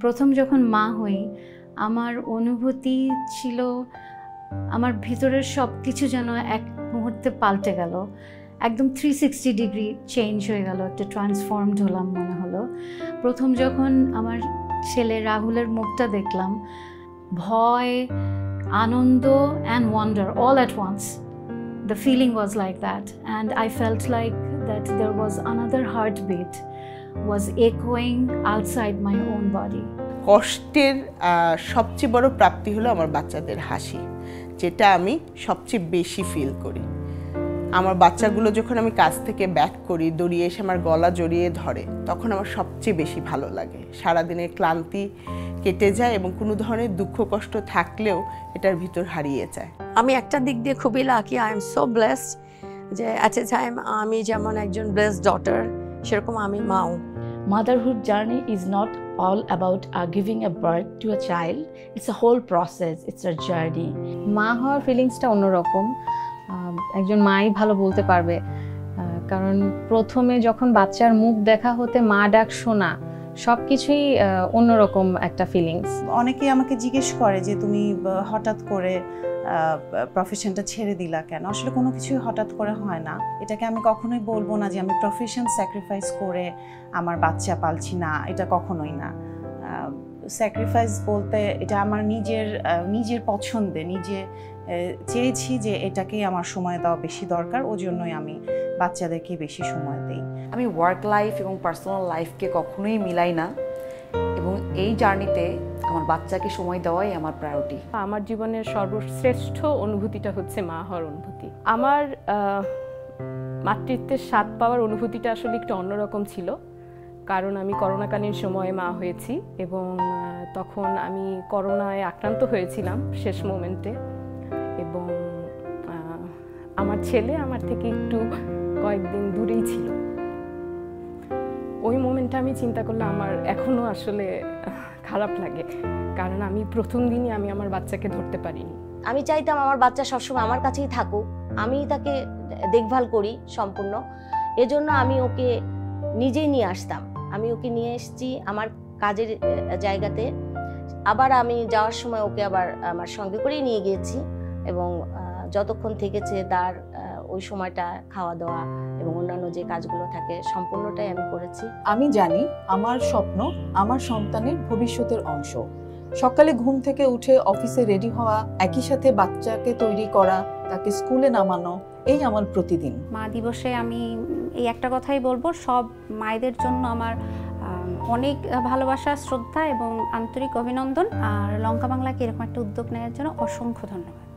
প্রথম যখন মা হই আমার অনুভূতি ছিল আমার ভিতরের সব কিছু যেন এক মুহূর্তে পাল্টে গেল, একদম 360 ডিগ্রি চেঞ্জ হয়ে গেল, একটা ট্রান্সফর্মড হলাম মনে হলো। প্রথম যখন আমার ছেলে রাহুলের মুখটা দেখলাম, ভয়, আনন্দ and wonder all at once. The feeling was like that, and I felt like that there was another heartbeat was echoing outside my own body. কষ্টের সবচেয়ে বড় প্রাপ্তি হলো আমার বাচ্চাদের হাসি, যেটা আমি সবচেয়ে বেশি ফিল করি। আমার বাচ্চাগুলো যখন আমি কাছ থেকে ব্যাক করি, দৌড়িয়ে এসে আমার গলা জড়িয়ে ধরে, তখন আমার সবচেয়ে বেশি ভালো লাগে। সারাদিনের ক্লান্তি কেটে যায় এবং কোনো ধরনের দুঃখ কষ্ট থাকলেও এটার ভিতর হারিয়ে যায়। আমি একটা দিক দিয়ে খুবই lucky, I am so blessed যে অ্যাট এ টাইম আমি যেমন একজন ব্লেসড ডটার, সেরকম আমি মাও। Motherhood journey is not all about giving a birth to a child. It's a whole process, it's a journey. মা হওয়ার ফিলিংসটা অন্যরকম, একজন মাই ভালো বলতে পারবে। কারণ প্রথমে যখন বাচ্চার মুখ দেখা হতে মা ডাক শোনা, সব কিছুই অন্যরকম একটা ফিলিংস। অনেকেই আমাকে জিজ্ঞেস করে যে তুমি হঠাৎ করে প্রফেশনটা ছেড়ে দিলা কেন? আসলে কোনো কিছুই হঠাৎ করে হয় না। এটাকে আমি কখনোই বলবো না যে আমি প্রফেশন স্যাক্রিফাইস করে আমার বাচ্চা পালছি, না, এটা কখনোই না। স্যাক্রিফাইস বলতে এটা আমার নিজের পছন্দে, নিজে চেয়েছি যে এটাকেই আমার সময় দেওয়া বেশি দরকার, ওই জন্যই আমি বাচ্চাদেরকে বেশি সময় দিই। আমি ওয়ার্ক লাইফ এবং পার্সোনাল লাইফকে কখনোই মিলাই না, এবং এই জার্নিতে আমার বাচ্চাকে সময় দেওয়াই আমার প্রায়োরিটি। আমার জীবনের সর্বশ্রেষ্ঠ অনুভূতিটা হচ্ছে মা হওয়ার অনুভূতি। আমার মাতৃত্বের স্বাদ পাওয়ার অনুভূতিটা আসলে একটু অন্যরকম ছিল, কারণ আমি করোনাকালীন সময়ে মা হয়েছি এবং তখন আমি করোনায় আক্রান্ত হয়েছিলাম শেষ মোমেন্টে, এবং আমার ছেলে আমার থেকে একটু কয়েকদিন দূরেই ছিল। ওই মোমেন্টটা আমি চিন্তা করলে আমার এখনও আসলে খারাপ লাগে, কারণ আমি প্রথম দিনই আমি আমার বাচ্চাকে ধরতে পারিনি। আমি চাইতাম আমার বাচ্চা সবসময় আমার কাছেই থাকুক, আমি তাকে দেখভাল করি সম্পূর্ণ। এজন্য আমি ওকে নিজেই নিয়ে আসতাম। আমি ওকে নিয়ে এসেছি আমার কাজের জায়গাতে, আবার আমি যাওয়ার সময় ওকে আবার আমার সঙ্গে করেই নিয়ে গিয়েছি, এবং যতক্ষণ থেকেছে তার ওই সময়টা খাওয়া দাওয়া এবং অন্যান্য যে কাজগুলো থাকে সম্পূর্ণটাই আমি করেছি। আমি জানি আমার স্বপ্ন আমার সন্তানের ভবিষ্যতের অংশ। সকালে ঘুম থেকে উঠে অফিসে রেডি হওয়া, একই সাথে বাচ্চাকে তৈরি করা, তাকে স্কুলে নামানো, এই আমার প্রতিদিন। মা দিবসে আমি এই একটা কথাই বলবো, সব মায়েদের জন্য আমার অনেক ভালোবাসা, শ্রদ্ধা এবং আন্তরিক অভিনন্দন। আর লঙ্কা বাংলাকে এরকম একটা উদ্যোগ নেওয়ার জন্য অসংখ্য ধন্যবাদ।